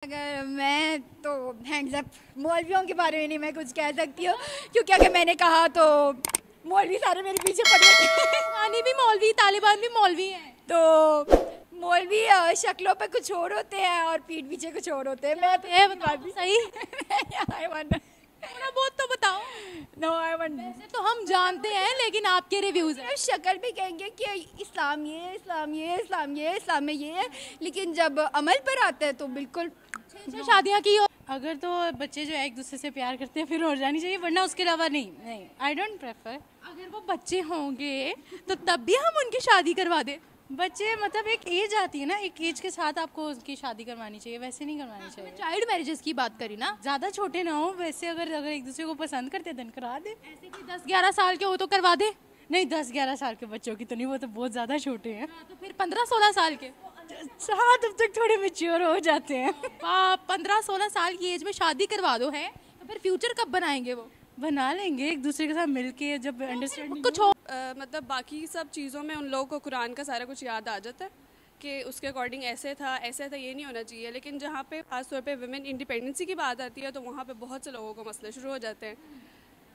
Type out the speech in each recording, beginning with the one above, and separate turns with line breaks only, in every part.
अगर मैं तो हैंड्स अप, मौलवियों के बारे में नहीं मैं कुछ कह सकती हूँ, क्योंकि अगर मैंने कहा तो मौलवी सारे मेरे पीछे पड़े हैं।
पाकिस्तानी भी मौलवी, तालिबान भी मौलवी हैं।
तो मौलवी शक्लों पे कुछ और होते हैं और पीठ पीछे कुछ और होते हैं। मैं तो
ये बताओ तो सही,
थोड़ा
बहुत तो बताओ।
No I want.
वैसे तो हम जानते हैं, लेकिन आपके रिव्यूज हैं।
शक्ल भी कहेंगे कि इस्लाम ये है, इस्लाम ये है, इस्लाम ये है, इस्लाम में ये है, लेकिन जब अमल पर आता है तो बिल्कुल
शादियाँ की अगर तो बच्चे जो है एक दूसरे से प्यार करते हैं फिर हो जानी चाहिए, वरना उसके अलावा नहीं नहीं आई डोंट प्रेफर। अगर वो बच्चे होंगे तो तब भी हम उनकी शादी करवा दें। बच्चे मतलब एक एज आती है ना, एक एज के साथ आपको उसकी शादी करवानी चाहिए, वैसे नहीं करवानी चाहिए।
चाइल्ड मैरिजेस की बात करी ना,
ज़्यादा छोटे ना हो वैसे, अगर अगर एक दूसरे को पसंद करते हैं करा दे। ऐसे कि 10-11 साल के हो तो करवा दे। नहीं 10-11 साल के बच्चों की तो नहीं, वो तो बहुत ज़्यादा छोटे हैं।
तो फिर 15-16 साल के
हाँ तब तक थोड़े मेच्योर हो जाते हैं।
15-16 साल की एज में शादी करवा दो है तो फिर फ्यूचर कब बनाएंगे? वो
बना लेंगे एक दूसरे के साथ मिलके, जब अंडरस्टैंडिंग
कुछ हो।
मतलब बाकी सब चीज़ों में उन लोगों को कुरान का सारा कुछ याद आ जाता है कि उसके अकॉर्डिंग ऐसे था ये नहीं होना चाहिए। लेकिन जहाँ पे खासतौर पे वुमेन इंडिपेंडेंसी की बात आती है तो वहाँ पे बहुत से लोगों को मसले शुरू हो जाते हैं।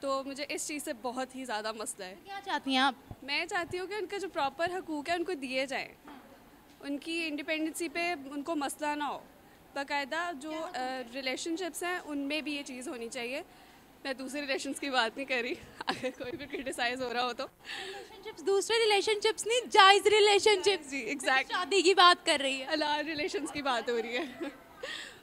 तो मुझे इस चीज़ से बहुत ही ज़्यादा मसला है।
क्या चाहती हैं आप?
मैं चाहती हूँ कि उनका जो प्रॉपर हकूक़ है उनको दिए जाएँ, उनकी इंडिपेंडेंसी पे उनको मसला ना हो। बाकायदा जो रिलेशनशिप्स हैं उनमें भी ये चीज़ होनी चाहिए। मैं दूसरे रिलेशंस की बात नहीं कर रही, अगर कोई भी क्रिटिसाइज हो रहा हो तो।
रिलेशनशिप्स, दूसरे रिलेशनशिप्स नहीं, जायज़ रिलेशनशिप्स।
जी एग्जैक्ट,
शादी की बात कर रही है,
हलाल रिलेशंस की बात हो रही है।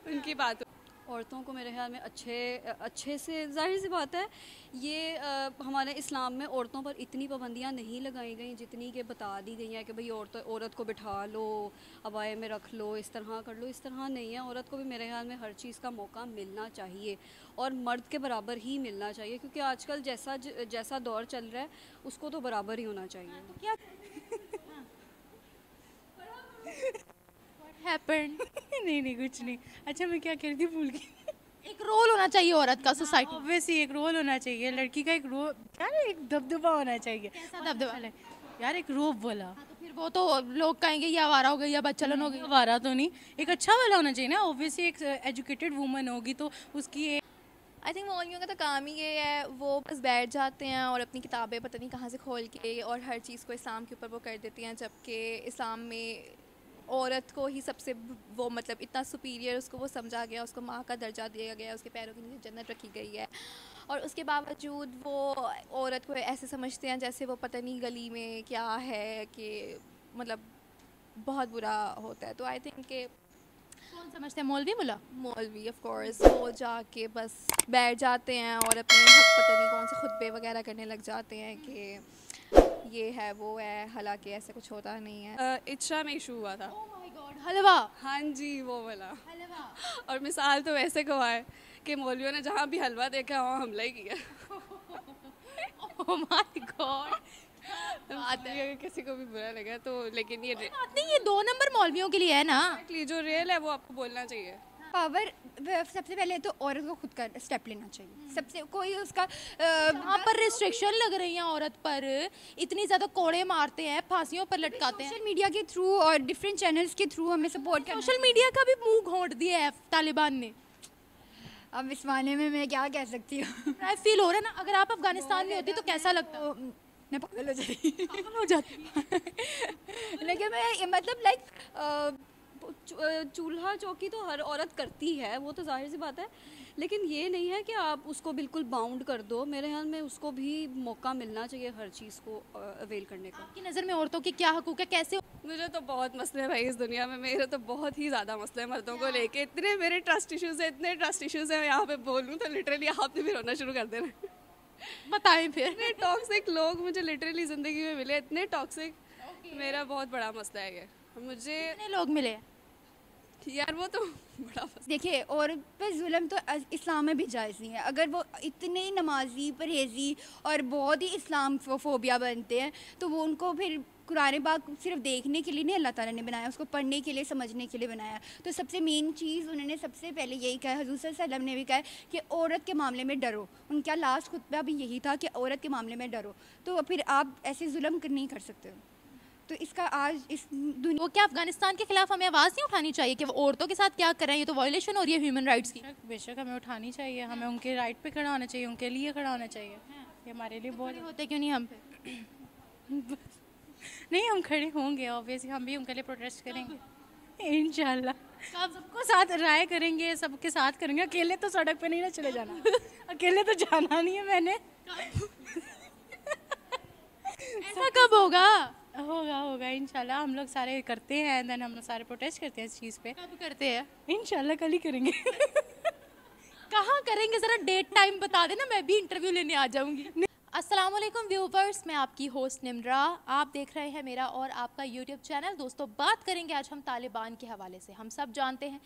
उनकी बात।
औरतों को मेरे ख्याल में अच्छे से, जाहिर सी बात है ये हमारे इस्लाम में औरतों पर इतनी पाबंदियां नहीं लगाई गई जितनी कि बता दी गई हैं कि भाई औरत को बिठा लो, अबाए में रख लो, इस तरह कर लो। इस तरह नहीं है, औरत को भी मेरे ख्याल में हर चीज़ का मौका मिलना चाहिए और मर्द के बराबर ही मिलना चाहिए, क्योंकि आजकल जैसा दौर चल रहा है उसको तो बराबर ही होना चाहिए।
तो क्या हैपेंड?
नहीं नहीं कुछ नहीं। अच्छा मैं क्या कह रही थी भूल गई।
एक रोल होना चाहिए औरत का सोसाइटी।
ऑब्वियसली एक रोल होना चाहिए, लड़की का एक रोल, क्या है, एक दबदबा होना चाहिए।
कैसा दबदबा?
यार एक रोब बोला।
हाँ, तो फिर वो तो लोग कहेंगे ये आवारा हो गई या बच्चलन हो गई।
आवारा तो नहीं, एक अच्छा वाला होना चाहिए ना। ऑब्वियसली एक एजुकेटेड वुमन होगी तो उसकी
आई थिंक मौलवियों का तो काम ही ये है, वो बस बैठ जाते हैं और अपनी किताबें पता नहीं कहाँ से खोल के और हर चीज़ को इस्लाम के ऊपर वो कर देती हैं, जबकि इस्लाम में औरत को ही सबसे वो मतलब इतना सुपीरियर उसको वो समझा गया, उसको माँ का दर्जा दिया गया, उसके पैरों के नीचे जन्नत रखी गई है। और उसके बावजूद वो औरत को ऐसे समझते हैं जैसे वो पता नहीं गली में क्या है, कि मतलब बहुत बुरा होता है। तो आई थिंक के
कौन समझते हैं? मौलवी बोला?
मौलवी ऑफ कोर्स वो जाके बस बैठ जाते हैं और अपने हक पता नहीं कौन से खुतबे वगैरह करने लग जाते हैं कि ये है वो है, हालांकि ऐसा कुछ होता नहीं है।
इच्छा में इशू हुआ था।
ओह माय गॉड, हलवा।
हाँ जी वो वाला।
हलवा
और मिसाल तो वैसे गवाए कि मौलवियों ने जहाँ भी हलवा देखा वहाँ हमला ही किया।
Oh my God.
अगर किसी को भी बुरा लगा तो, लेकिन ये
बात नहीं, ये 2 नंबर मौलवियों के लिए है ना।
जो रियल है वो आपको बोलना चाहिए।
पावर सबसे पहले तो औरत को खुद का स्टेप लेना चाहिए। सबसे कोई उसका वहाँ पर रिस्ट्रिक्शन लग रही है औरत पर, इतनी ज़्यादा कोड़े मारते हैं, फांसियों पर लटकाते हैं। सोशल मीडिया के थ्रू और डिफरेंट चैनल्स के थ्रू हमें सपोर्ट करना।
सोशल मीडिया का भी मुंह घोंट दिया है तालिबान ने।
अब इस माने में मैं क्या कह सकती हूँ।
फील हो रहा है ना, अगर आप अफगानिस्तान में होती तो कैसा लगता?
मैं पागल हो जाती।
पागल हो जाती।
लेकिन मैं मतलब लाइक चूल्हा चौकी तो हर औरत करती है, वो तो जाहिर सी बात है, लेकिन ये नहीं है कि आप उसको बिल्कुल बाउंड कर दो। मेरे ख्याल में उसको भी मौका मिलना चाहिए हर चीज़ को अवेल करने का।
आपकी नज़र में औरतों के क्या हकूक़ है, कैसे?
मुझे तो बहुत मसले हैं भाई इस दुनिया में, मेरे तो बहुत ही ज़्यादा मसले हैं मर्दों को लेके। इतने मेरे ट्रस्ट इश्यूज़ हैं, इतने ट्रस्ट इश्यूज़ हैं, यहाँ पे बोलूँ तो लिटरली आपने भी रोना शुरू कर देना।
बताएं फिर।
इतने टॉक्सिक लोग मुझे लिटरली ज़िंदगी में मिले, इतने टॉक्सिक। मेरा बहुत बड़ा मसला है ये। मुझे
कितने लोग मिले?
यार वो तो बड़ा
देखिए, औरत पर जुल्म तो इस्लाम में भी जायज़ नहीं है। अगर वो इतने नमाजी, परहेजी और बहुत ही इस्लाम फोबिया बनते हैं तो वो उनको फिर कुरान पाक सिर्फ देखने के लिए नहीं अल्लाह ताला ने बनाया, उसको पढ़ने के लिए, समझने के लिए बनाया। तो सबसे मेन चीज़ उन्होंने सबसे पहले यही कहा, हुज़ूर सल्लल्लाहु अलैहि वसल्लम ने भी कहा कि औरत के मामले में डरो। उनका लास्ट खुतबा भी यही था कि औरत के मामले में डरो। तो फिर आप ऐसे जुल्म नहीं कर सकते हो। तो इसका आज इस दुनिया
वो क्या अफगानिस्तान के खिलाफ हमें आवाज़ नहीं उठानी चाहिए कि वो औरतों के साथ क्या कर रहे हैं? ये तो वायलेशन हो रही है ह्यूमन राइट्स की।
बेशक हमें उठानी चाहिए, हमें उनके राइट पे खड़ा होना चाहिए, उनके लिए खड़ा होना चाहिए। ये हमारे लिए बहुत
होते क्यों नहीं हम पे?
नहीं, हम खड़े होंगे ऑब्वियसली, हम भी उनके लिए प्रोटेस्ट करेंगे इंशाल्लाह। सबको साथ राय करेंगे, सबके साथ करेंगे। अकेले तो सड़क पे नहीं ना चले जाना, अकेले तो जाना नहीं है मैंने।
ऐसा कब होगा?
होगा इंशाल्लाह। हम लोग सारे करते हैं, देन हम लोग सारे प्रोटेस्ट करते हैं इस चीज़ पे।
कब करते हैं?
इंशाल्लाह कल ही करेंगे।
कहाँ करेंगे? ज़रा डेट टाइम बता देना, मैं भी इंटरव्यू लेने आ जाऊँगी। अस्सलाम वालेकुम व्यूवर्स, मैं आपकी होस्ट निम्रा। आप देख रहे हैं मेरा और आपका यूट्यूब चैनल। दोस्तों, बात करेंगे आज हम तालिबान के हवाले से। हम सब जानते हैं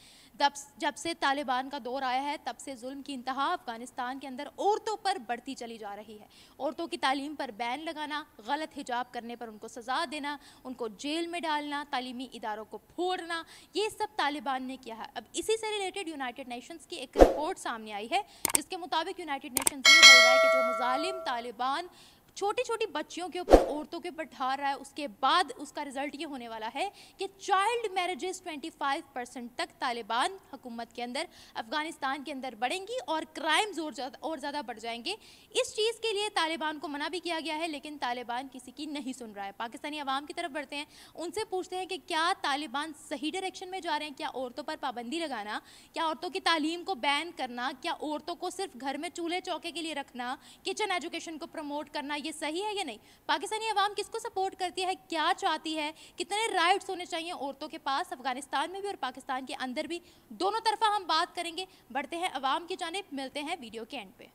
जब से तालिबान का दौर आया है तब से जुल्म की इंतहा अफ़गानिस्तान के अंदर औरतों पर बढ़ती चली जा रही है। औरतों की तालीम पर बैन लगाना, गलत हिजाब करने पर उनको सज़ा देना, उनको जेल में डालना, तालीमी इदारों को फोड़ना, ये सब तालिबान ने किया है। अब इसी से रिलेटेड यूनाइटेड नेशंस की एक रिपोर्ट सामने आई है जिसके मुताबिक यूनाइटेड नेशंस ये बोल रहा है कि जो मुजालिम तालिबान छोटी छोटी बच्चियों के ऊपर, औरतों के ऊपर ढार रहा है, उसके बाद उसका रिजल्ट ये होने वाला है कि चाइल्ड मैरिजेस 25% तक तालिबान हुकूमत के अंदर अफ़गानिस्तान के अंदर बढ़ेंगी और क्राइम्स और ज़्यादा बढ़ जाएंगे। इस चीज़ के लिए तालिबान को मना भी किया गया है, लेकिन तालिबान किसी की नहीं सुन रहा है। पाकिस्तानी अवाम की तरफ बढ़ते हैं, उनसे पूछते हैं कि क्या तालिबान सही डायरेक्शन में जा रहे हैं? क्या औरतों पर पाबंदी लगाना, क्या औरतों की तालीम को बैन करना, क्या औरतों को सिर्फ घर में चूल्हे चौके के लिए रखना, किचन एजुकेशन को प्रमोट करना, ये सही है या नहीं? पाकिस्तानी अवाम किसको सपोर्ट करती है, क्या चाहती है, कितने राइट्स होने चाहिए औरतों के पास अफगानिस्तान में भी और पाकिस्तान के अंदर भी? दोनों तरफा हम बात करेंगे। बढ़ते हैं अवाम की जानिब, मिलते हैं वीडियो के एंड पे।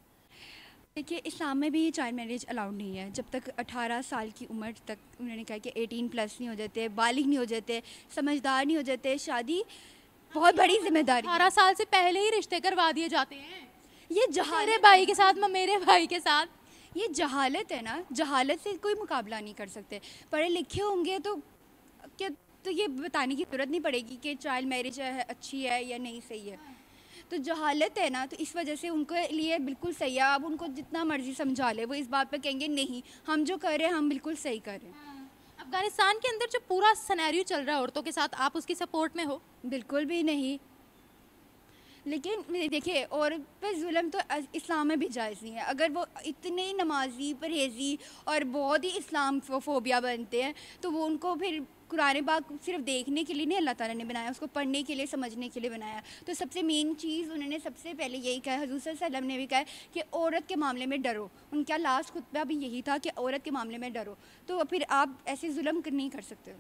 देखिए, इस्लाम में भी चाइल्ड मैरिज अलाउड नहीं है जब तक 18 साल की उम्र तक। उन्होंने कहा कि 18+ नहीं हो जाते, बालिग नहीं हो जाते, समझदार नहीं हो जाते। शादी बहुत बड़ी जिम्मेदारी।
18 साल से पहले ही रिश्ते करवा दिए जाते हैं।
ये
मेरे भाई के साथ, मेरे भाई के साथ।
ये जहालत है ना, जहालत से कोई मुकाबला नहीं कर सकते। पढ़े लिखे होंगे तो क्या, तो ये बताने की ज़रूरत नहीं पड़ेगी कि चाइल्ड मैरिज है अच्छी है या नहीं सही है। तो जहालत है ना, तो इस वजह से उनके लिए बिल्कुल सही है। आप उनको जितना मर्जी समझा ले, वो इस बात पे कहेंगे नहीं, हम जो कर रहे हैं हम बिल्कुल सही कर रहे हैं।
अफगानिस्तान के अंदर जो पूरा सिनेरियो चल रहा है औरतों के साथ, आप उसकी सपोर्ट में हो?
बिल्कुल भी नहीं। लेकिन देखिए, औरत पर जुल्म तो इस्लाम में भी जायज़ नहीं है। अगर वो इतने नमाजी, परहेज़ी और बहुत ही इस्लाम फोबिया बनते हैं तो वो उनको फिर कुरान पाक सिर्फ देखने के लिए नहीं अल्लाह ताला ने बनाया, उसको पढ़ने के लिए, समझने के लिए बनाया। तो सबसे मेन चीज़ उन्होंने सबसे पहले यही कहा, हुज़ूर सल्लल्लाहु अलैहि वसल्लम ने भी कहा है कि औरत के मामले में डरो। उनका लास्ट खुतबा भी यही था कि औरत के मामले में डरो। तो फिर आप ऐसे जुल्म नहीं कर सकते हो।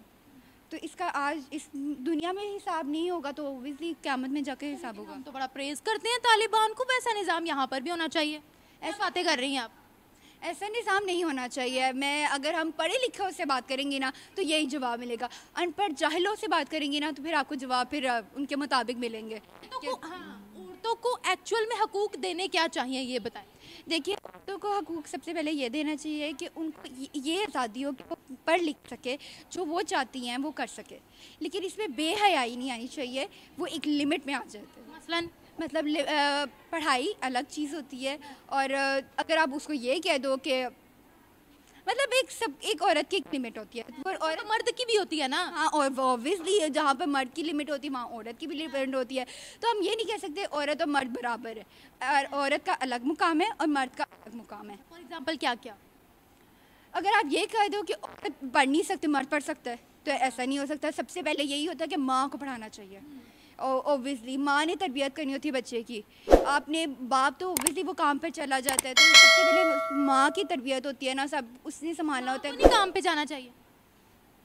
तो इसका आज इस दुनिया में हिसाब नहीं होगा तो ओब्वियसली क़यामत में जाकर हिसाब होगा।
हम तो बड़ा प्रेज़ करते हैं तालिबान को, वैसा निज़ाम यहाँ पर भी होना चाहिए। ऐसी बातें कर रही हैं आप।
ऐसा निज़ाम नहीं होना चाहिए। अगर हम पढ़े लिखे से बात करेंगे ना तो यही जवाब मिलेगा। अनपढ़ जाहिलों से बात करेंगे ना तो फिर आपको जवाब फिर उनके मुताबिक मिलेंगे।
औरतों को एक्चुअल में हकूक़ देने क्या चाहिए, ये बताएं।
देखिए, औरतों को हकूक़ सबसे पहले ये देना चाहिए कि उनको ये आज़ादी हो कि वो पढ़ लिख सके, जो वो चाहती हैं वो कर सके। लेकिन इसमें बेहयाई नहीं आनी चाहिए, वो एक लिमिट में आ जाते हैं।
मसलन
मतलब पढ़ाई अलग चीज़ होती है और अगर आप उसको ये कह दो कि मतलब एक औरत की एक लिमिट होती है और
तो मर्द की भी होती है ना।
हाँ, और ऑब्वियसली जहाँ पर मर्द की लिमिट होती है वहाँ औरत की भी लिमिट होती है। तो हम ये नहीं कह सकते औरत और मर्द बराबर है। और औरत का अलग मुकाम है और मर्द का अलग मुकाम है।
फॉर एग्जाम्पल क्या क्या?
अगर आप ये कह दो कि औरत पढ़ नहीं सकती, मर्द पढ़ सकता है, तो ऐसा नहीं हो सकता। सबसे पहले यही होता है कि माँ को पढ़ाना चाहिए। ओब्वियसली माँ ने तरबियत करनी होती है बच्चे की। आपने बाप तो ओब्वियसली वो काम पर चला जाता है, तो सबसे पहले माँ की तरबियत होती है ना, सब उसने संभालना होता है।
काम पे जाना चाहिए।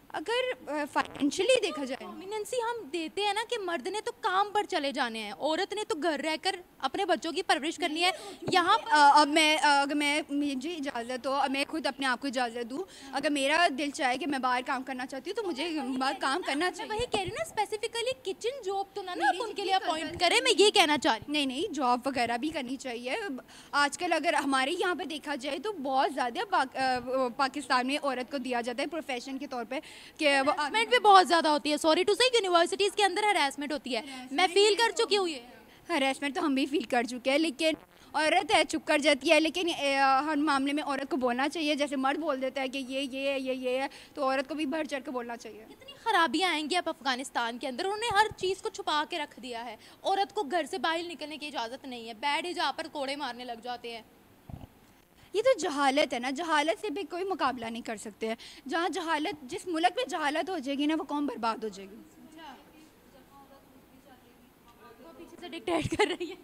अगर फाइनेंशियली देखा जाए,
डोमिनेंसी हम देते हैं ना कि मर्द ने तो काम पर चले जाने हैं, औरत ने तो घर रहकर अपने बच्चों की परवरिश करनी है। यहाँ
अब अगर मुझे इजाज़त हो, मैं खुद अपने आप को इजाज़त दूँ, अगर मेरा दिल चाहे कि मैं बाहर काम करना चाहती हूँ तो मुझे बाहर काम करना चाहिए।
वही कह रही हूँ ना, स्पेसिफिकली किचन जॉब तो ना आप उनके लिए अपॉइंट करें, मैं ये कहना चाह रही।
नहीं, जॉब वगैरह भी करनी चाहिए। आजकल अगर हमारे यहाँ पे देखा जाए तो बहुत ज़्यादा पाकिस्तान में औरत को दिया जाता है प्रोफेशन के तौर पे कि
हरासमेंट भी बहुत ज़्यादा होती है। सॉरी टू से, यूनिवर्सिटीज़ के अंदर हरासमेंट होती है, मैं फील कर चुकी हूँ। ये
हरासमेंट तो हम भी फील कर चुके हैं, लेकिन औरत है चुप कर जाती है, लेकिन हर मामले में औरत को बोलना चाहिए। जैसे मर्द बोल देता है कि ये है, तो औरत को भी बढ़ चढ़ के बोलना चाहिए।
कितनी खराबियां आएंगी अब अफगानिस्तान के अंदर, उन्होंने हर चीज़ को छुपा के रख दिया है। औरत को घर से बाहर निकलने की इजाज़त नहीं है, बैड हिजाब पर कोड़े मारने लग जाते हैं।
ये तो जहालत है ना, जहालत से भी कोई मुकाबला नहीं कर सकते हैं। जहाँ जहालत, जिस मुल्क में जहालत हो जाएगी ना, वो कौम बर्बाद हो जाएगी।
वो पीछे से डिक्टेट कर रही है।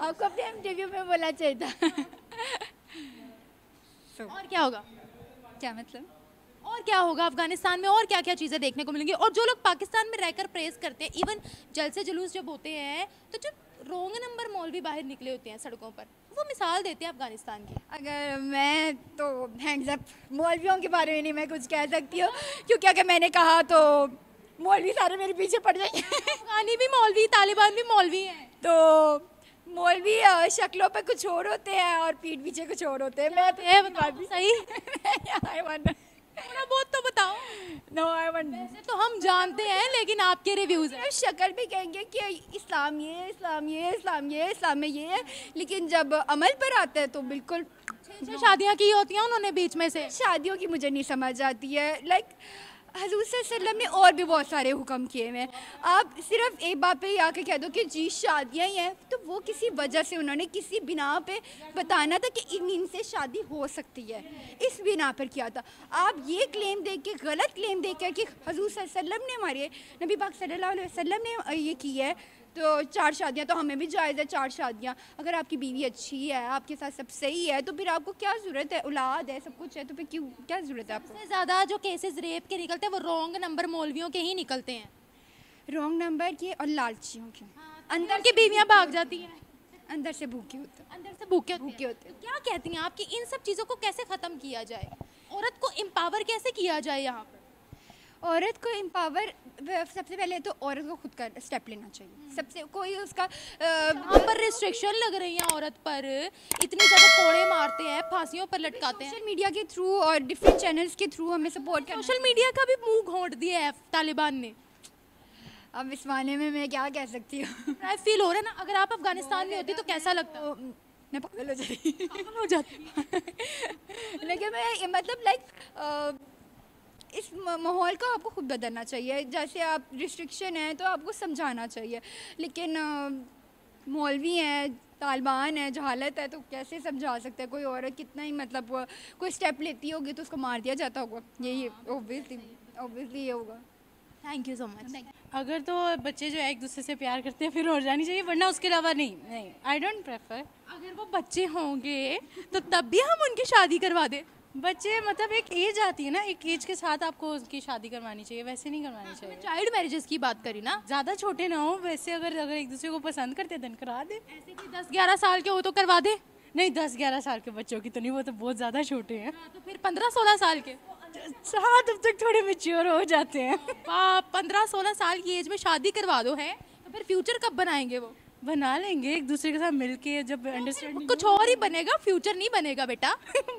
आपको अपने इंटरव्यू में बोलना चाहिए था।
और क्या होगा?
क्या मतलब?
और क्या होगा अफगानिस्तान में, और क्या क्या चीज़ें देखने को मिलेंगी? और जो लोग पाकिस्तान में रहकर प्रेस करते हैं, इवन जलसे जुलूस जब होते हैं तो जब रोंग नंबर मौलवी बाहर निकले होते हैं सड़कों पर, वो मिसाल देते हैं अफगानिस्तान की।
अगर मैं तो हैंड्स अप, मौलवियों के बारे में नहीं मैं कुछ कह सकती हूँ, क्योंकि अगर मैंने कहा तो मौलवी सारे मेरे पीछे पड़ जाएंगे।
अफगानी भी मौलवी, तालिबान भी मौलवी हैं।
तो मौलवी शक्लों पे कुछ और होते हैं और पीठ पीछे कुछ और होते हैं। मैं
ये बताओ सही,
थोड़ा
बहुत तो बताओ।
No I want.
वैसे तो हम जानते हैं, लेकिन आपके रिव्यूज हैं।
शक्ल भी कहेंगे कि इस्लाम ये, इस्लाम ये, इस्लाम ये, इस्लाम में ये है, लेकिन जब अमल पर आता है तो बिल्कुल।
शादियाँ की होती हैं उन्होंने बीच में से।
शादियों की मुझे नहीं समझ आती है। लाइक हज़ूर सल्लल्लाहु अलैहि वसल्लम ने और भी बहुत सारे हुक्म किए हुए हैं। आप सिर्फ एक बात पे ही आके कह दो कि जी शादियाँ ही हैं, तो वो किसी वजह से उन्होंने किसी बिना पे बताना था कि इनसे शादी हो सकती है, इस बिना पर किया था। आप ये क्लेम दे के, गलत क्लेम दे के कि हज़ूर सल्लल्लाहु अलैहि वसल्लम ने, हमारे नबी पाक सल्लल्लाहु अलैहि वसल्लम ने ये की है, तो 4 शादियाँ तो हमें भी जायज़ है 4 शादियाँ। अगर आपकी बीवी अच्छी है, आपके साथ सब सही है, तो फिर आपको क्या ज़रूरत है, औलाद है, सब कुछ है, तो फिर क्यों, क्या ज़रूरत है आपको?
सबसे ज़्यादा जो केसेस रेप के निकलते हैं वो रॉन्ग नंबर मौलवियों के ही निकलते हैं।
रॉन्ग नंबर के और लालचियों के।
अंदर की बीवियाँ भाग जाती हैं,
अंदर से भूखे होते हैं।
अंदर से भूखे होते हैं। तो क्या कहती हैं आप कि इन सब चीज़ों को कैसे ख़त्म किया जाए, औरत को एम्पावर कैसे किया जाए? यहाँ पर
औरत को एम्पावर, सबसे पहले तो औरत को खुद का स्टेप लेना चाहिए। सबसे कोई उसका
यहाँ पर रिस्ट्रिक्शन लग रही है औरत पर, इतने ज़्यादा कोड़े मारते हैं, फांसियों पर लटकाते हैं।
सोशल मीडिया के थ्रू और डिफरेंट चैनल्स के थ्रू हमें सपोर्ट करना।
सोशल मीडिया का भी मुंह घोंट दिया है तालिबान ने।
अब इस माने में मैं क्या कह सकती हूँ।
फील हो रहा है ना, अगर आप अफगानिस्तान में होती तो कैसा लगता?
मैं पागल हो जाती।
पागल हो जाती।
लेकिन मैं मतलब लाइक इस माहौल को आपको खुद बदलना चाहिए। जैसे आप रिस्ट्रिक्शन है तो आपको समझाना चाहिए, लेकिन मौलवी हैं, तालिबान है, जहालत है, तो कैसे समझा सकते हैं? कोई औरत कितना ही मतलब कोई स्टेप लेती होगी तो उसको मार दिया जाता होगा। यही ऑब्वियसली ये होगा।
Thank you so much.
अगर तो बच्चे जो है एक दूसरे से प्यार करते हैं फिर हो जानी चाहिए, वरना उसके अलावा नहीं आई डोंट प्रेफर।
अगर वो बच्चे होंगे तो तब भी हम उनकी शादी करवा दें।
बच्चे मतलब एक एज आती है ना, एक एज के साथ आपको उसकी शादी करवानी चाहिए, वैसे नहीं करवानी चाहिए।
चाइल्ड मैरिजेस की बात करी ना,
ज़्यादा छोटे ना हो वैसे, अगर एक दूसरे को पसंद करते हैं तो करा दे।
ऐसे कि 10-11 साल के हो तो करवा दे।
नहीं 10-11 साल के बच्चों की तो नहीं, वो तो बहुत ज़्यादा छोटे हैं।
तो फिर 15-16 साल के।
हाँ तब तक थोड़े मैच्योर हो जाते हैं।
15-16 साल की एज में शादी करवा दो है, तो फिर फ्यूचर कब बनाएंगे? वो
बना लेंगे एक दूसरे के साथ मिलके, जब अंडरस्टैंडिंग।
कुछ और ही बनेगा, फ्यूचर नहीं बनेगा बेटा।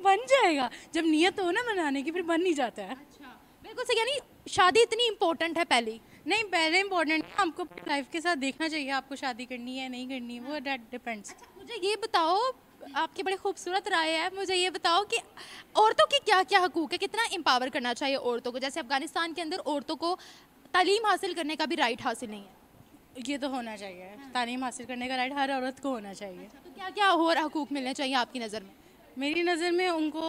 बन जाएगा जब नियत हो ना बनाने की, फिर बन नहीं जाता है।
अच्छा बिल्कुल सही। यानी शादी इतनी इम्पोर्टेंट है पहले ही?
नहीं पहले इम्पोर्टेंट है, आपको लाइफ के साथ देखना चाहिए आपको शादी करनी है नहीं करनी है, वो डेट डिपेंड्स।
मुझे ये बताओ, आपकी बड़ी खूबसूरत राय है, मुझे ये बताओ कि औरतों की क्या क्या हकूक़ है, कितना एम्पावर करना चाहिए औरतों को? जैसे अफगानिस्तान के अंदर औरतों को तालीम हासिल करने का भी राइट हासिल नहीं है।
ये तो होना चाहिए, तालीम हासिल करने का राइट हर औरत को होना चाहिए।
तो क्या क्या और हकूक़ मिलने चाहिए आपकी नज़र में?
मेरी नज़र में उनको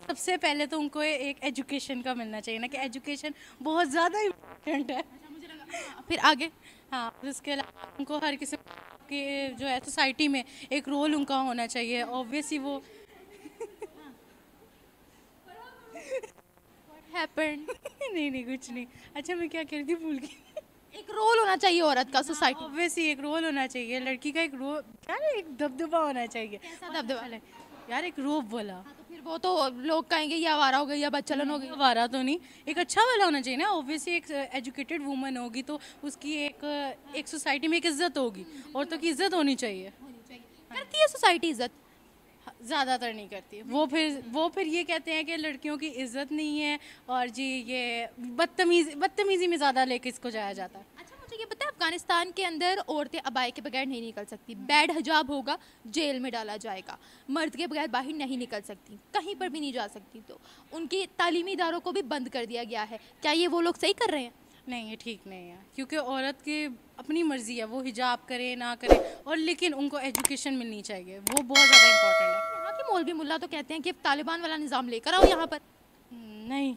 सबसे पहले तो उनको एक एजुकेशन का मिलना चाहिए ना, कि एजुकेशन बहुत ज़्यादा इम्पोर्टेंट है।
फिर आगे?
हाँ, उसके अलावा उनको हर किसी के जो है सोसाइटी में एक रोल उनका होना चाहिए। ऑब्वियसली वो नहीं कुछ नहीं। अच्छा मैं क्या कह रही थी, भूल गई।
एक रोल होना चाहिए औरत का सोसाइटी।
ऑब्वियसली एक रोल होना चाहिए, लड़की का एक रोल, यार एक दबदबा होना चाहिए।
कैसा दबदबा?
यार एक रोब बोला,
तो फिर वो तो लोग कहेंगे ये आवारा हो गई या बच्चलन हो गई।
आवारा तो नहीं, एक अच्छा वाला होना चाहिए ना। ऑब्वियसली एक एजुकेटेड वुमन होगी तो उसकी एक सोसाइटी में एक इज्जत होगी, औरतों की इज्जत होनी चाहिए।
करती है सोसाइटी इज्जत?
ज़्यादातर नहीं करती। वो फिर ये कहते हैं कि लड़कियों की इज्जत नहीं है, और जी ये बदतमीज़ी में ज़्यादा लेके इसको जाया जाता है।
अच्छा मुझे ये पता है, अफगानिस्तान के अंदर औरतें अबाए के बगैर नहीं निकल सकती, बैड हिजाब होगा जेल में डाला जाएगा, मर्द के बगैर बाहर नहीं निकल सकती, कहीं पर भी नहीं जा सकती, तो उनकी तालीमी इदारों को भी बंद कर दिया गया है। क्या ये वो लोग सही कर रहे हैं?
नहीं, ये ठीक नहीं है, क्योंकि औरत की अपनी मर्जी है, वो हिजाब करे ना करे, और लेकिन उनको एजुकेशन मिलनी चाहिए, वो बहुत ज़्यादा इम्पोर्टेंट है।
यहाँ के मौलवी मुल्ला तो कहते हैं कि तालिबान वाला निज़ाम लेकर आओ यहाँ पर।
नहीं,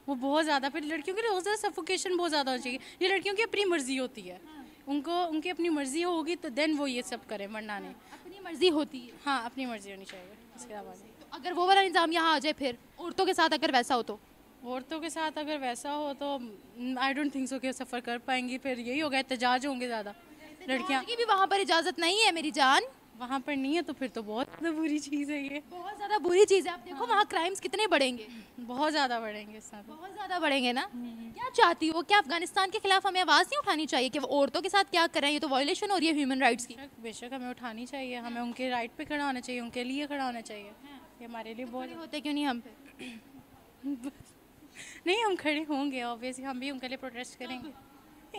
वो बहुत ज़्यादा, फिर लड़कियों की रोज़ सफोकेशन बहुत ज़्यादा होनी चाहिए। ये लड़कियों की अपनी मर्जी होती है, उनको उनकी अपनी मर्जी होगी तो देन वो ये सब करें, वरना नहीं।
अपनी मर्जी होती है।
हाँ, अपनी मर्जी होनी चाहिए, इसके अलावा नहीं।
तो अगर वो वाला निज़ाम यहाँ आ जाए, फिर औरतों के साथ अगर वैसा हो तो?
औरतों के साथ अगर वैसा हो तो आई डोंट थिंक सो कि सफ़र कर पाएंगी, फिर यही होगा, एहतजाज होंगे ज़्यादा। लड़कियाँ
की भी वहाँ पर इजाज़त नहीं है मेरी जान,
वहाँ पर नहीं है तो फिर तो बहुत ज़्यादा बुरी चीज़ है, ये
बहुत ज़्यादा बुरी चीज़ है। आप देखो वहाँ क्राइम्स कितने बढ़ेंगे,
बहुत ज़्यादा बढ़ेंगे इस साथ,
बहुत ज़्यादा बढ़ेंगे ना। क्या चाहती हो, क्या अफगानिस्तान के खिलाफ हमें आवाज़ नहीं उठानी चाहिए कि वो औरतों के साथ क्या कर रहे हैं? ये तो वायलेशन हो रही है ह्यूमन राइट्स की।
बेशक हमें उठानी चाहिए, हमें उनके राइट पे खड़ा होना चाहिए, उनके लिए खड़ा होना चाहिए, ये हमारे लिए बहुत
होते क्यों नहीं हम पे?
नहीं, हम खड़े होंगे ऑब्वियसली, हम भी उनके लिए प्रोटेस्ट करेंगे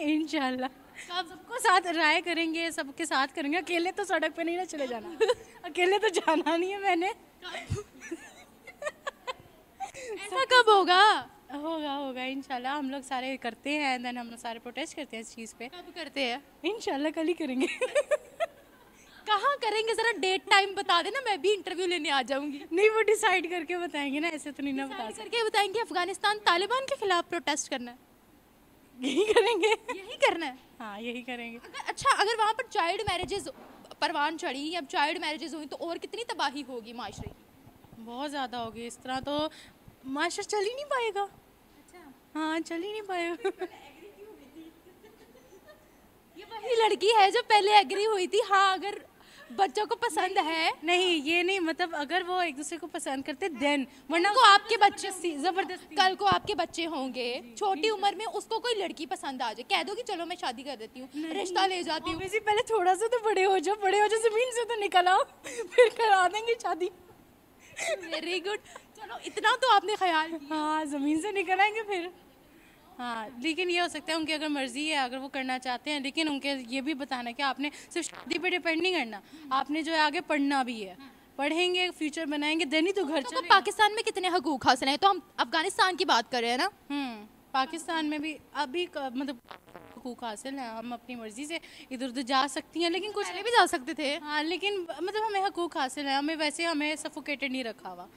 इंशाल्लाह। सबको साथ राय करेंगे, सबके साथ करेंगे, अकेले तो सड़क पे नहीं ना चले जाना अकेले तो जाना नहीं है मैंने
ऐसा कब होगा?
होगा होगा इंशाल्लाह, हम लोग सारे करते हैं, देन हम लोग सारे प्रोटेस्ट करते हैं इस चीज़ पे।
कब करते हैं?
इंशाल्लाह कल ही करेंगे
कहाँ करेंगे, जरा डेट टाइम बता देना, मैं भी इंटरव्यू लेने आ जाऊंगी।
नहीं, वो डिसाइड करके बताएंगे ना, ऐसे तो नहीं ना बता सकते।
करके बताएंगे अफगानिस्तान तालिबान के खिलाफ प्रोटेस्ट करना है,
यही करेंगे,
यही करना है।
हाँ यही करेंगे।
अच्छा, अगर वहाँ पर चाइल्ड मैरिजेस परवान चढ़ी या चाइल्ड मैरिजेस हुई तो और कितनी तबाही होगी माशरे की?
बहुत ज़्यादा होगी, इस तरह तो माशरा चल ही नहीं पाएगा। अच्छा, हाँ चल ही नहीं पाएगा
ये वही लड़की है जो पहले एग्री हुई थी, हाँ अगर बच्चों को पसंद है।
नहीं, ये नहीं, मतलब अगर वो एक दूसरे को पसंद करते देन, वरना
को आपके बच्चे
जबरदस्ती,
कल को आपके बच्चे होंगे छोटी उम्र में, उसको कोई लड़की पसंद आ जाए, कह दो कि चलो मैं शादी कर देती हूँ, रिश्ता ले जाती हूँ।
वैसे पहले थोड़ा सा तो बड़े हो जाओ, जमीन से तो निकल आओ फिर करा देंगे शादी।
वेरी गुड, चलो इतना तो आपने ख्याल।
हाँ, ज़मीन से निकल आएंगे फिर। हाँ, लेकिन ये हो सकता है उनकी अगर मर्जी है, अगर वो करना चाहते हैं, लेकिन उनके ये भी बताना कि आपने सिर्फ शादी पे डिपेंड नहीं करना, आपने जो है आगे पढ़ना भी है, पढ़ेंगे फ्यूचर बनाएंगे, देन ही तो घर
तो
चलेगा।
पाकिस्तान में कितने हकूक हासिल हैं, तो हम अफगानिस्तान की बात कर रहे हैं ना।
पाकिस्तान में भी अभी मतलब हकूक हासिल है, हम अपनी मर्जी से इधर उधर जा सकती हैं, लेकिन कुछ
पहले भी जा सकते थे।
हाँ, लेकिन मतलब हमें हकूक हासिल है, हमें वैसे हमें सफोकेटेड नहीं रखा हुआ,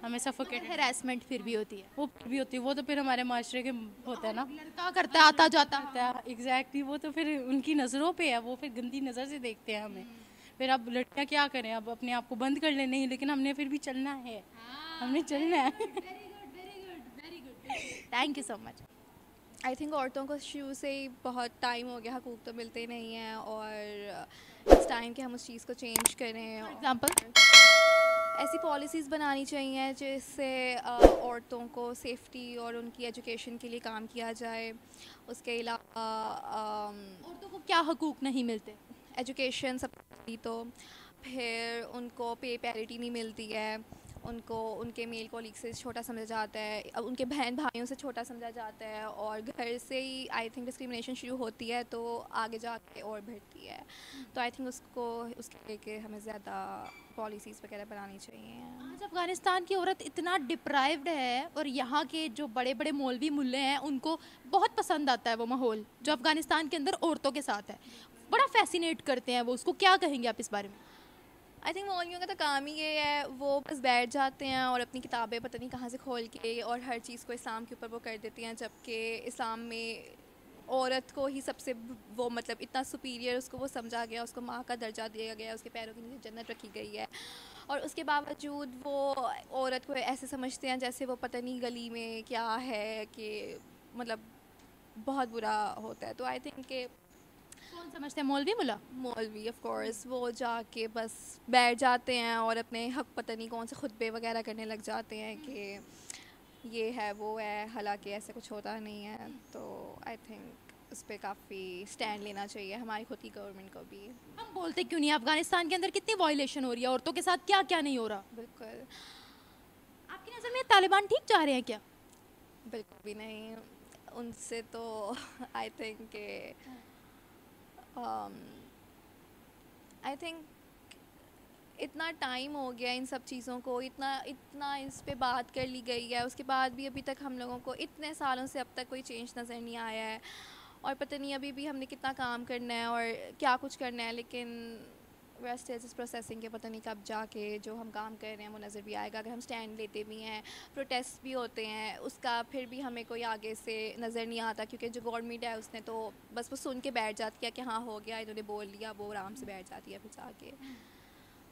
हमें सफोकेटेड
हैरेसमेंट फिर भी होती है,
वो भी होती है, वो तो फिर हमारे माशरे के होता है ना,
लड़का करता है आता जाता।
एग्जैक्टली, वो तो फिर उनकी नज़रों पे है, वो फिर गंदी नज़र से देखते हैं हमें। फिर अब लड़कियाँ क्या करें, अब अपने आप को बंद कर ले, नहीं लेकिन हमने फिर भी चलना है, हमने चलना है।
Thank you so much.
I think औरतों को शुरू से ही बहुत टाइम हो गया, हकूक़ तो मिलते नहीं हैं, और इट्स टाइम कि हम उस चीज़ को चेंज करें।
एग्जाम्पल,
ऐसी पॉलिसीज़ बनानी चाहिए जिससे औरतों को सेफ्टी और उनकी एजुकेशन के लिए काम किया जाए। उसके अलावा
औरतों को क्या हकूक नहीं मिलते?
एजुकेशन सब, तो फिर उनको पे पैरिटी नहीं मिलती है, उनको उनके मेल कॉलीग से छोटा समझा जाता है, अब उनके बहन भाइयों से छोटा समझा जाता है, और घर से ही आई थिंक डिस्क्रिमिनेशन शुरू होती है, तो आगे जाके और बढ़ती है। तो आई थिंक उसके लेके हमें ज़्यादा पॉलिसीज़ वगैरह बनानी चाहिए।
आज अफगानिस्तान की औरत इतना डिप्राइव्ड है, और यहाँ के जो बड़े बड़े मौलवी मुल्ले हैं उनको बहुत पसंद आता है वो माहौल जो अफगानिस्तान के अंदर औरतों के साथ है, बड़ा फैसिनेट करते हैं वो उसको। क्या कहेंगे आप इस बारे में?
आई थिंक मौलवियों का तो काम ही ये है, वो बस बैठ जाते हैं और अपनी किताबें पता नहीं कहाँ से खोल के और हर चीज़ को इस्लाम के ऊपर वो कर देती हैं, जबकि इस्लाम में औरत को ही सबसे वो मतलब इतना सुपीरियर उसको वो समझा गया, उसको माँ का दर्जा दिया गया, उसके पैरों के नीचे जन्नत रखी गई है, और उसके बावजूद वो औरत को ऐसे समझते हैं जैसे वो पता नहीं गली में क्या है, कि मतलब बहुत बुरा होता है। तो आई थिंक के
कौन समझते हैं? मौलवी मुल्ला?
मौलवी ऑफ कोर्स, वो जाके बस बैठ जाते हैं और अपने हक पता नहीं कौन से खुतबे वगैरह करने लग जाते हैं कि ये है वो है, हालांकि ऐसे कुछ होता नहीं है। तो आई थिंक उस पर काफ़ी स्टैंड लेना चाहिए हमारी खुद की गवर्नमेंट को भी।
हम बोलते क्यों नहीं? अफगानिस्तान के अंदर कितनी वायलेशन हो रही है, औरतों के साथ क्या क्या नहीं हो रहा।
बिल्कुल।
आपकी नज़र में तालिबान ठीक जा रहे हैं क्या?
बिल्कुल भी नहीं, उनसे तो आई थिंक आई थिंक इतना टाइम हो गया इन सब चीज़ों को, इतना इस पे बात कर ली गई है, उसके बाद भी अभी तक हम लोगों को इतने सालों से अब तक कोई चेंज नज़र नहीं आया है। और पता नहीं अभी भी हमने कितना काम करना है और क्या कुछ करना है, लेकिन we are still just processing के पता नहीं कब जाके जो हम काम कर रहे हैं वो नज़र भी आएगा। अगर हम स्टैंड लेते भी हैं, प्रोटेस्ट भी होते हैं, उसका फिर भी हमें कोई आगे से नज़र नहीं आता, क्योंकि जो गवर्नमेंट है उसने तो बस वो सुन के बैठ जाती है कि हाँ हो गया, इन्होंने बोल लिया, वो आराम से बैठ जाती है फिर जाके।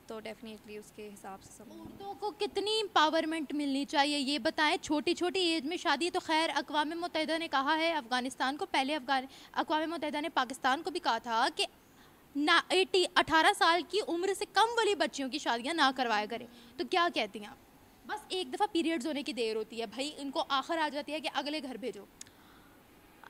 तो डेफिनेटली उसके हिसाब से सब
औरतों को कितनी एम्पावरमेंट मिलनी चाहिए ये बताएं। छोटी छोटी एज में शादी, तो खैर अक़वाम मुत्तहिदा ने कहा है अफ़गानिस्तान को, पहले अक़वाम मुत्तहिदा ने पाकिस्तान को भी कहा था कि ना 18 साल की उम्र से कम वाली बच्चियों की शादियां ना करवाया करें। तो क्या कहती हैं आप? बस एक दफ़ा पीरियड्स होने की देर होती है भाई, इनको आखिर आ जाती है कि अगले घर भेजो।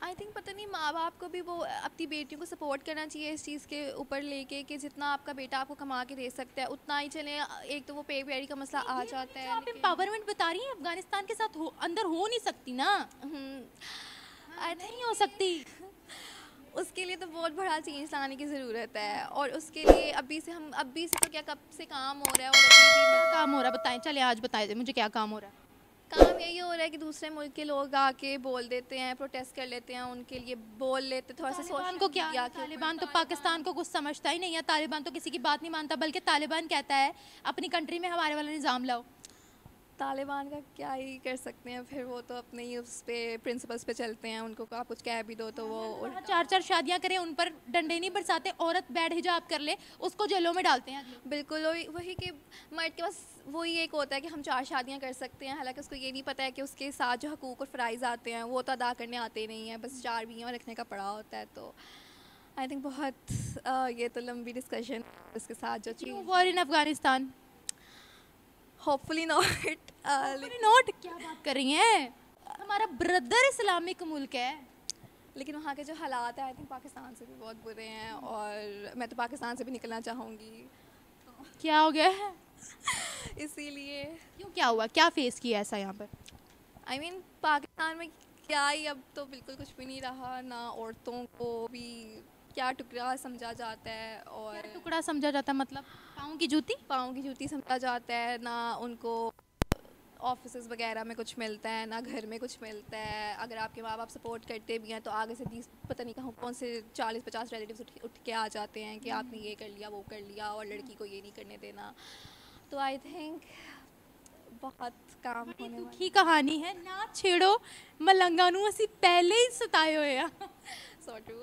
आई थिंक पता नहीं माँ बाप को भी वो अपनी बेटियों को सपोर्ट करना चाहिए इस चीज़ के ऊपर लेके कि जितना आपका बेटा आपको कमा के दे सकता है उतना ही चले। एक तो वो पे वेरी का मसला आ जाता है।
आप एम्पावरमेंट बता रही हैं, अफगानिस्तान के साथ अंदर हो नहीं सकती ना, नहीं हो सकती।
उसके लिए तो बहुत बड़ा चेंज लाने की ज़रूरत है, और उसके लिए अभी से तो क्या कब से काम हो रहा है, और अभी भी
काम हो रहा है। बताएं, चले आज बताएं मुझे क्या काम हो रहा है।
काम यही हो रहा है कि दूसरे मुल्क के लोग आके बोल देते हैं, प्रोटेस्ट कर लेते हैं, उनके लिए बोल लेते, थोड़ा सा
तालिबान को क्या, तालिबान तो पाकिस्तान को कुछ समझता ही नहीं है। तालिबान तो किसी की बात नहीं मानता, बल्कि तालिबान कहता है अपनी कंट्री में हमारे वाला निज़ाम लाओ।
तालिबान का क्या ही कर सकते हैं, फिर वो तो अपने ही उस पे प्रिंसिपल्स पे चलते हैं, उनको आप कुछ कह भी दो तो वो
4-4 शादियां करें, उन पर डंडे नहीं बरसाते। औरत बैड हिजाब कर ले उसको जेलों में डालते हैं।
बिल्कुल वही कि मर्द के पास वही एक होता है कि हम 4 शादियां कर सकते हैं, हालांकि उसको ये नहीं पता है कि उसके साथ जो हकूक़ और फ़राइज़ आते हैं वो तो अदा करने आते नहीं हैं, बस 4 बीवियां रखने का पड़ा होता है। तो आई थिंक बहुत ये तो लंबी डिस्कशन इसके साथ जो चीज़
war in Afghanistan,
hopefully not.
Not क्या बात कर रही हैं, हमारा ब्रदर इस्लामिक मुल्क है,
लेकिन वहाँ के जो हालात हैं आई थिंक पाकिस्तान से भी बहुत बुरे हैं, और मैं तो पाकिस्तान से भी निकलना चाहूँगी।
क्या हो गया है?
इसीलिए
क्यों, क्या हुआ, क्या फेस किया ऐसा यहाँ पर?
आई मीन पाकिस्तान में क्या ही, अब तो बिल्कुल कुछ भी नहीं रहा, ना औरतों को भी क्या टुकड़ा समझा जाता है, और
टुकड़ा समझा जाता है मतलब पाँव की जूती
समझा जाता है, ना उनको ऑफिस वगैरह में कुछ मिलता है, ना घर में कुछ मिलता है। अगर आपके माँ बाप सपोर्ट करते भी हैं तो आगे से 20 पता नहीं कौन से 40-50 रिलेटिव्स उठ के आ जाते हैं कि आपने ये कर लिया, वो कर लिया, और लड़की को ये नहीं करने देना। तो आई थिंक बहुत काम होने वाला।
की कहानी है, ना छेड़ो मलंगा नू असी पहले ही सताए हुए हैं।
So true.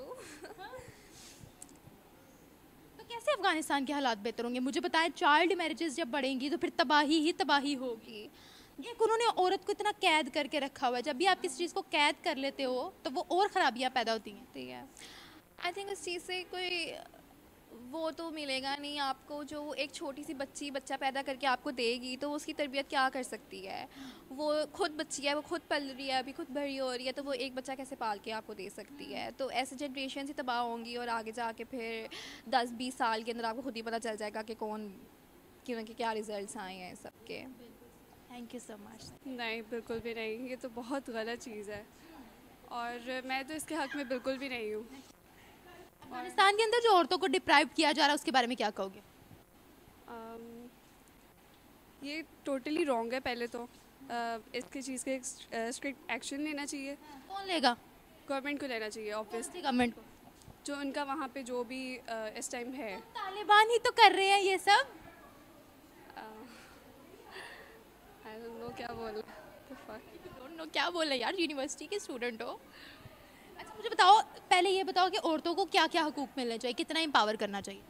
तो कैसे अफगानिस्तान के हालात बेहतर होंगे, मुझे बताएं। चाइल्ड मैरिजेस जब बढ़ेंगी तो फिर तबाही ही तबाही होगी। एक उन्होंने औरत को इतना कैद करके रखा हुआ है, जब भी आप किसी चीज़ को कैद कर लेते हो तो वो और ख़राबियाँ पैदा होती हैं।
ठीक है, आई थिंक इस चीज़ से कोई वो तो मिलेगा नहीं आपको, जो एक छोटी सी बच्चा पैदा करके आपको देगी तो उसकी तरबियत क्या कर सकती है। वो खुद बच्ची है, वो खुद पल रही है, अभी खुद बड़ी हो रही है, तो वो एक बच्चा कैसे पाल के आपको दे सकती है। तो ऐसे जनरेशन ही तबाह होंगी, और आगे जाके फिर 10-20 साल के अंदर आपको खुद ही पता चल जाएगा कि कौन क्यों कि क्या रिजल्ट्स आए हैं सबके।
Thank you so much.
नहीं, बिल्कुल भी नहीं, ये तो बहुत गलत चीज़ है, और मैं तो इसके हक़ में बिल्कुल भी नहीं हूँ।
अफगानिस्तान के अंदर जो औरतों को डिप्राइव किया जा रहा है उसके बारे में क्या कहोगे?
ये टोटली रॉन्ग है। पहले तो इसकी चीज़ के स्ट्रिक्ट एक्शन लेना चाहिए।
कौन लेगा?
गवर्नमेंट को लेना चाहिए, ऑब्वियसली
गवर्नमेंट को,
जो उनका वहाँ पे जो भी इस टाइम है।
तालिबान ही तो कर रहे हैं ये सब।
आई डोंट नो क्या बोल
क्या बोल रहे यार, यूनिवर्सिटी के स्टूडेंट हो। अच्छा मुझे बताओ, पहले ये बताओ कि औरतों को क्या क्या हकूक़ मिलने चाहिए, कितना एम्पावर करना चाहिए?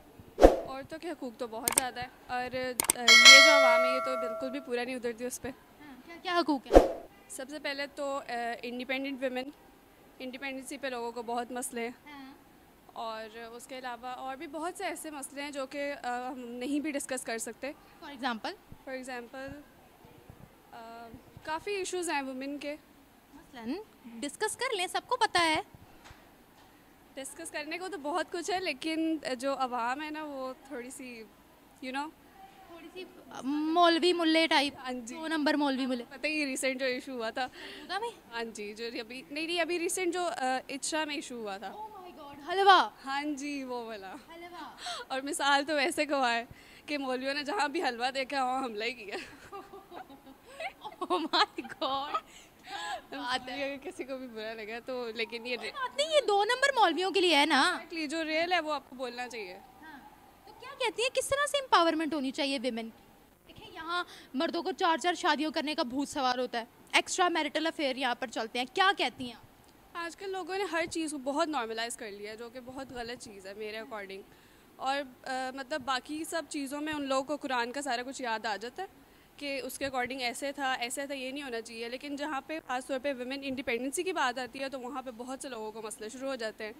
औरतों के हकूक़ तो बहुत ज़्यादा है, और ये जो आवाम है ये तो बिल्कुल भी पूरा नहीं उतरती उस पर।
क्या क्या हकूक़ है?
सबसे पहले तो इंडिपेंडेंट वुमेन, इंडिपेंडेंसी पे लोगों को बहुत मसले हैं, और उसके अलावा और भी बहुत से ऐसे मसले हैं जो कि हम नहीं भी डिस्कस कर सकते।
फॉर एग्ज़ाम्पल
काफ़ी इश्यूज़ हैं वुमेन के,
मसलन डिस्कस कर लें, सबको पता है।
डिस्कस करने को तो बहुत कुछ है, लेकिन जो आवाम है ना वो थोड़ी सी
थोड़ी सी मौलवी मुल्ले टाइप।
हाँ जी,
2 नंबर मौलवी मुल्ले।
पता ही रिसेंट जो इशू हुआ था। हाँ जी, जो अभी रिसेंट जो इचरा में इशू हुआ था।
ओह माय गॉड,
हलवा।
हाँ जी, वो वाला।
हलवा।
और मिसाल तो वैसे गवाए कि मौलवियों ने जहाँ भी हलवा देखा वहाँ हमला ही किया।
Oh my God.
अगर किसी को भी बुरा लगा तो, लेकिन ये
बात नहीं, ये 2 नंबर मौलवियों के लिए है ना।
जो रियल है वो आपको बोलना चाहिए।
तो क्या कहती है, किस तरह से एम्पावरमेंट होनी चाहिए विमेन? देखिए यहाँ मर्दों को 4-4 शादियों करने का भूत सवार होता है, एक्स्ट्रा मैरिटल अफेयर यहाँ पर चलते हैं, क्या कहती हैं आप?
आजकल लोगों ने हर चीज़ को बहुत नॉर्मलाइज कर लिया है, जो कि बहुत गलत चीज़ है मेरे अकॉर्डिंग। और मतलब बाकी सब चीज़ों में उन लोगों को कुरान का सारा कुछ याद आ जाता है कि उसके अकॉर्डिंग ऐसे था, ये नहीं होना चाहिए। लेकिन जहाँ पे ख़ासतौर पे वुमेन इंडिपेंडेंसी की बात आती है तो वहाँ पे बहुत से लोगों को मसले शुरू हो जाते हैं।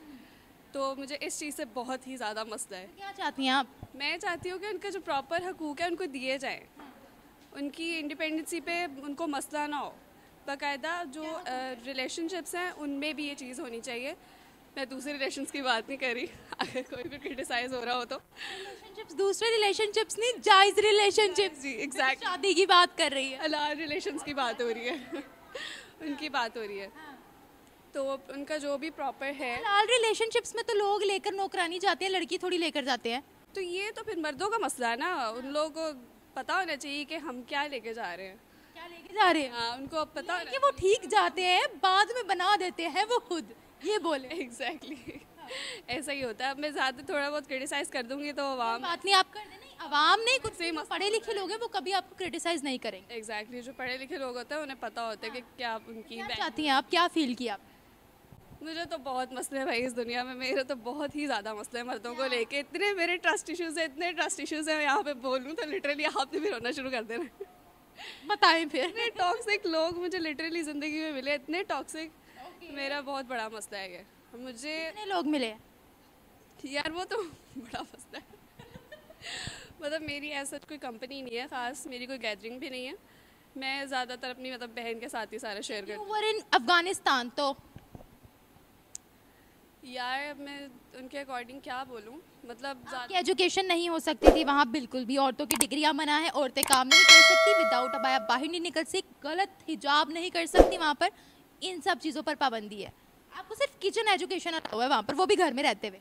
तो मुझे इस चीज़ से बहुत ही ज़्यादा मसला है।
क्या चाहती हैं आप?
मैं चाहती हूँ कि उनका जो प्रॉपर हकूक़ है उनको दिए जाएँ, उनकी इंडिपेंडेंसी पे उनको मसला ना हो। बाकायदा जो रिलेशनशिप्स हैं उनमें भी ये चीज़ होनी चाहिए। मैं दूसरे रिलेशंस की बात नहीं कर रही, अगर कोई भी क्रिटिसाइज हो रहा हो तो।
रिलेशनशिप्स, दूसरे रिलेशनशिप्स नहीं, जायज़ रिलेशनशिप्स।
जी एग्जैक्ट,
शादी की बात कर रही है,
हलाल रिलेशंस की बात हो रही है। उनकी बात हो रही है। तो उनका जो भी प्रॉपर है।
हलाल रिलेशनशिप्स में तो लोग लेकर नौकरानी जाते हैं, लड़की थोड़ी लेकर जाते हैं।
तो ये तो फिर मर्दों का मसला है ना, उन लोगों को पता होना चाहिए कि हम क्या लेके जा रहे हैं।
क्या लेके जा रहे हैं?
हाँ, उनको अब पता होना
कि वो ठीक जाते हैं, बाद में बना देते हैं वो खुद, ये बोले।
एग्जैक्टली ऐसा ही होता है। अब मैं ज़्यादा थोड़ा बहुत क्रिटिसाइज कर दूंगी तो आवाम,
बात नहीं आप कर दें, नहीं आवाम नहीं, कुछ
सही
जो पढ़े लिखे लोग हैं वो कभी आपको क्रिटिसाइज नहीं करेंगे।
एग्जैक्टली जो पढ़े लिखे लोग होते हैं उन्हें पता होता है कि क्या उनकी
क्या चाहती हैं आप, क्या फील किया आप?
मुझे तो बहुत मसले हैं भाई इस दुनिया में, मेरे तो बहुत ही ज़्यादा मसले हैं मर्दों को लेके। इतने मेरे ट्रस्ट इश्यूज़ हैं, इतने ट्रस्ट इश्यूज़ हैं, यहाँ पे बोलूँ तो लिटरली आपने भी रोना शुरू कर देना।
बताएं फिर।
इतने टॉक्सिक लोग मुझे लिटरली ज़िंदगी में मिले, इतने टॉक्सिक। मेरा बहुत बड़ा मसला है ये। मुझे
कितने लोग मिले?
यार वो तो बड़ा मसला है। मतलब मेरी ऐसा कोई कंपनी नहीं है ख़ास, मेरी कोई गैदरिंग भी नहीं है। मैं ज़्यादातर अपनी मतलब बहन के साथ ही सारा शेयर करती हूँ।
इन अफगानिस्तान तो
यार मैं उनके अकॉर्डिंग क्या बोलूँ, मतलब
की एजुकेशन नहीं हो सकती थी वहाँ, बिल्कुल भी। औरतों की डिग्रियाँ मना है, औरतें काम नहीं कर सकती, विदाउट अबाया बाहर नहीं निकल सकती, गलत हिजाब नहीं कर सकती वहाँ पर, इन सब चीज़ों पर पाबंदी है। आपको सिर्फ किचन एजुकेशन हुआ है वहाँ पर, वो भी घर में रहते हुए।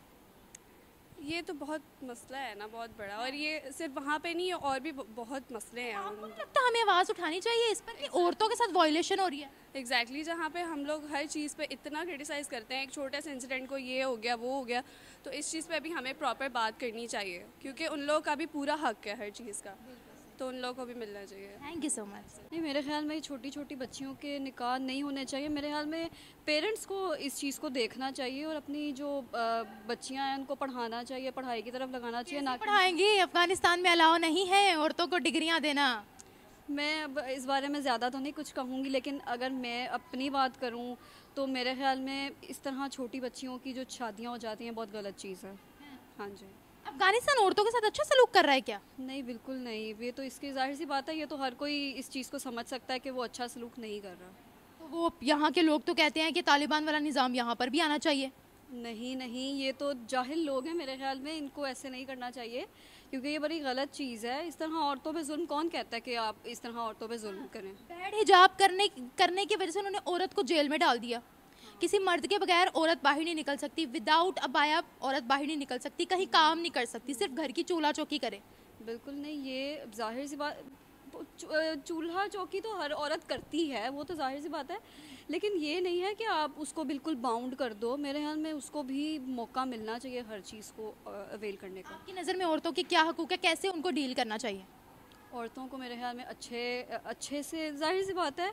ये तो बहुत मसला है ना, बहुत बड़ा। और ये सिर्फ वहाँ पे नहीं है, और भी बहुत मसले हैं।
आपको नहीं लगता हमें आवाज़ उठानी चाहिए इस पर कि औरतों के साथ वायलेशन हो रही है?
एग्जैक्टली जहाँ पे हम लोग हर चीज़ पे इतना क्रिटिसाइज़ करते हैं, एक छोटे से इंसिडेंट को ये हो गया वो हो गया, तो इस चीज़ पे भी हमें प्रॉपर बात करनी चाहिए, क्योंकि उन लोगों का भी पूरा हक है हर चीज़ का, तो उन लोगों को भी मिलना चाहिए।
Thank you so much.
नहीं, मेरे ख्याल में छोटी छोटी बच्चियों के निकाह नहीं होने चाहिए। मेरे ख्याल में पेरेंट्स को इस चीज़ को देखना चाहिए और अपनी जो बच्चियां हैं उनको पढ़ाना चाहिए, पढ़ाई की तरफ लगाना चाहिए। ना
पढ़ाएंगे, अफगानिस्तान में अलाउ नहीं है औरतों को डिग्रियां देना।
मैं अब इस बारे में ज़्यादा तो नहीं कुछ कहूँगी, लेकिन अगर मैं अपनी बात करूँ तो मेरे ख्याल में इस तरह छोटी बच्चियों की जो शादियाँ हो जाती हैं बहुत गलत चीज़ है। हाँ जी।
अफगानिस्तान औरतों के साथ अच्छा सलूक कर रहा है क्या?
नहीं, बिल्कुल नहीं। ये तो इसकी जाहिर सी बात है, ये तो हर कोई इस चीज़ को समझ सकता है कि वो अच्छा सलूक नहीं कर रहा।
तो वो यहाँ के लोग तो कहते हैं कि तालिबान वाला निज़ाम यहाँ पर भी आना चाहिए।
नहीं नहीं, ये तो जाहिल लोग हैं मेरे ख्याल में, इनको ऐसे नहीं करना चाहिए क्योंकि ये बड़ी गलत चीज़ है। इस तरह औरतों पे जुल्म कौन कहता है कि आप इस तरह औरतों पे जुल्म करें?
बैड हिजाब करने की वजह से उन्होंने औरत को जेल में डाल दिया। किसी मर्द के बगैर औरत बाहर नहीं निकल सकती, विदाउट अबाया औरत बाहर नहीं निकल सकती, कहीं काम नहीं कर सकती, सिर्फ घर की चूल्हा चौकी करे।
बिल्कुल नहीं, ये जाहिर सी बात, चूल्हा चौकी तो हर औरत करती है, वो तो जाहिर सी बात है, लेकिन ये नहीं है कि आप उसको बिल्कुल बाउंड कर दो। मेरे ख्याल में उसको भी मौका मिलना चाहिए हर चीज़ को अवेल करने का।
आपकी नज़र में औरतों के क्या हकूक़ है, कैसे उनको डील करना चाहिए?
औरतों को मेरे ख्याल में अच्छे से, जाहिर सी बात है,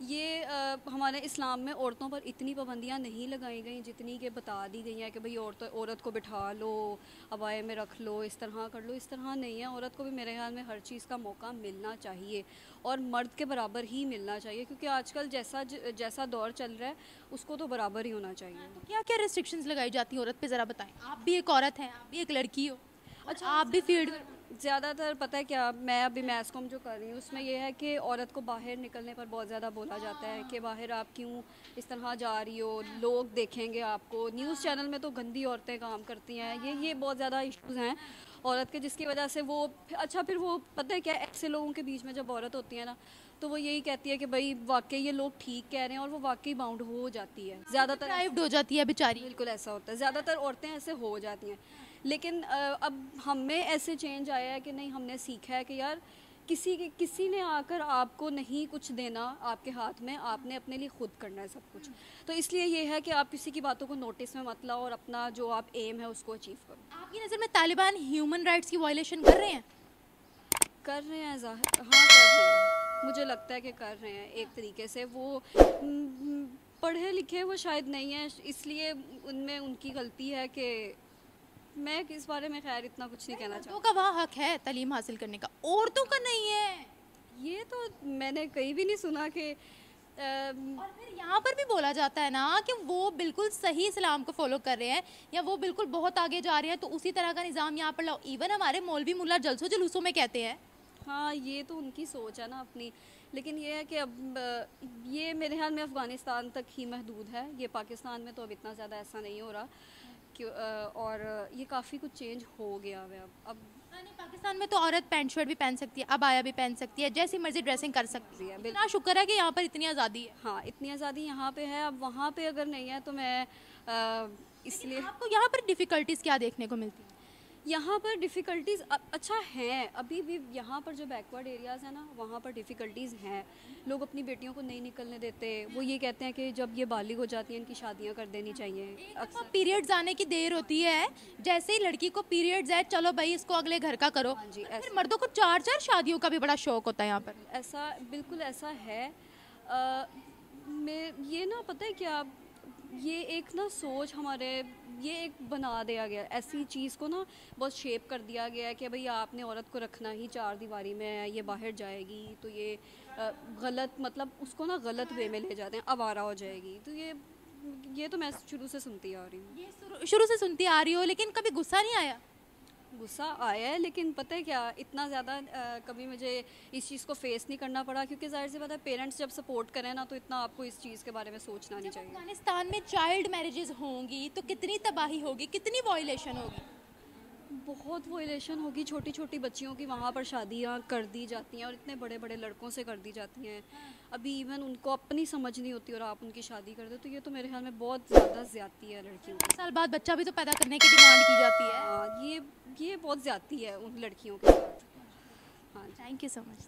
ये हमारे इस्लाम में औरतों पर इतनी पाबंदियां नहीं लगाई गई जितनी कि बता दी गई हैं कि भाई औरत को बिठा लो, अबाए में रख लो, इस तरह कर लो। इस तरह नहीं है। औरत को भी मेरे ख्याल में हर चीज़ का मौका मिलना चाहिए और मर्द के बराबर ही मिलना चाहिए, क्योंकि आजकल जैसा दौर चल रहा है उसको तो बराबर ही होना चाहिए।
तो क्या क्या रिस्ट्रिक्शंस लगाई जाती हैं औरत पे, ज़रा बताएं। आप भी एक औरत हैं, आप भी एक लड़की हो, अच्छा आप भी फील्ड
ज़्यादातर पता है क्या, मैं अभी मैथ्स कॉम जो कर रही हूँ उसमें ये है कि औरत को बाहर निकलने पर बहुत ज़्यादा बोला जाता है कि बाहर आप क्यों इस तरह जा रही हो, लोग देखेंगे आपको। न्यूज़ चैनल में तो गंदी औरतें काम करती हैं, ये बहुत ज़्यादा इश्यूज़ हैं औरत के, जिसकी वजह से वो अच्छा फिर वो पता है क्या, ऐसे लोगों के बीच में जब औरत होती है ना तो वो यही कहती है कि भाई वाकई ये लोग ठीक कह रहे हैं, और वो वाकई बाउंड हो जाती है ज़्यादातर।
डिप्राइव्ड हो जाती है बेचारी।
बिल्कुल ऐसा होता है, ज़्यादातर औरतें ऐसे हो जाती हैं। लेकिन अब हम में ऐसे चेंज आया है कि नहीं, हमने सीखा है कि यार किसी ने आकर आपको नहीं कुछ देना आपके हाथ में, आपने अपने लिए खुद करना है सब कुछ। तो इसलिए ये है कि आप किसी की बातों को नोटिस में मत लाओ और अपना जो आप एम है उसको अचीव करो।
आपकी नज़र में तालिबान ह्यूमन राइट्स की वायलेशन कर रहे हैं?
कर रहे हैं हाँ कर रहे हैं, मुझे लगता है कि कर रहे हैं एक तरीके से। वो पढ़े लिखे वो शायद नहीं है, इसलिए उनमें उनकी गलती है कि मैं इस बारे में खैर इतना कुछ नहीं कहना चाहती।
मर्दों का वहाँ हक है तालीम हासिल करने का, औरतों का नहीं है।
ये तो मैंने कहीं भी नहीं सुना कि
और फिर यहाँ पर भी बोला जाता है ना कि वो बिल्कुल सही इस्लाम को फॉलो कर रहे हैं या वो बिल्कुल बहुत आगे जा रहे हैं, तो उसी तरह का निज़ाम यहाँ पर लाओ। इवन हमारे मौलवी मुल्ला जलसों जुलूसों में कहते हैं।
हाँ ये तो उनकी सोच है ना अपनी, लेकिन ये है कि अब ये मेरे ख्याल में अफ़गानिस्तान तक ही महदूद है, ये पाकिस्तान में तो अब इतना ज़्यादा ऐसा नहीं हो रहा कि और ये काफ़ी कुछ चेंज हो गया है अब।
नहीं, पाकिस्तान में तो औरत पैंट शर्ट भी पहन सकती है, अबाया भी पहन सकती है, जैसी मर्जी ड्रेसिंग कर सकती है। इतना शुक्र है कि यहाँ पर इतनी आज़ादी है।
हाँ इतनी आज़ादी यहाँ पे है, अब वहाँ पे अगर नहीं है तो मैं इसलिए।
आपको यहाँ पर डिफ़िकल्टीज़ क्या देखने को मिलती है?
यहाँ पर डिफ़िकल्टीज़ अच्छा हैं, अभी भी यहाँ पर जो बैकवर्ड एरियाज़ हैं ना वहाँ पर डिफ़िकल्टीज़ हैं। लोग अपनी बेटियों को नहीं निकलने देते, वो ये कहते हैं कि जब ये बालिग हो जाती हैं इनकी शादियाँ कर देनी चाहिए।
अक्सर पीरियड्स आने की देर होती है, जैसे ही लड़की को पीरियड्स है चलो भाई इसको अगले घर का करो।
हाँ जी,
फिर मर्दों को 4-4 शादियों का भी बड़ा शौक होता है यहाँ पर।
ऐसा बिल्कुल ऐसा है। मैं ये ना पता है क्या, ये एक ना सोच हमारे ये एक बना दिया गया, ऐसी चीज़ को ना बहुत शेप कर दिया गया है कि भाई आपने औरत को रखना ही चार दीवारी में है, ये बाहर जाएगी तो ये गलत, मतलब उसको ना गलत वे में ले जाते हैं, आवारा हो जाएगी। तो ये तो मैं शुरू से सुनती आ रही हूँ।
ये शुरू से सुनती आ रही हो, लेकिन कभी गुस्सा नहीं आया?
गुस्सा आया है, लेकिन पता है क्या, इतना ज़्यादा कभी मुझे इस चीज़ को फेस नहीं करना पड़ा, क्योंकि जाहिर सी बात है पेरेंट्स जब सपोर्ट करें ना तो इतना आपको इस चीज़ के बारे में सोचना नहीं चाहिए।
अफगानिस्तान में चाइल्ड मैरिजेस होंगी तो कितनी तबाही होगी, कितनी वॉयलेशन होगी?
बहुत वॉयलेशन होगी, छोटी छोटी बच्चियों की वहाँ पर शादियाँ कर दी जाती हैं और इतने बड़े बड़े लड़कों से कर दी जाती हैं। अभी इवन उनको अपनी समझ नहीं होती और आप उनकी शादी कर दो, तो ये तो मेरे ख्याल में बहुत ज़्यादा ज़्यादती है लड़कियों की।
1 साल बाद बच्चा भी तो पैदा करने की डिमांड की जाती है।
हाँ ये बहुत ज़्यादती है उन लड़कियों के साथ। हाँ,
थैंक यू सो मच।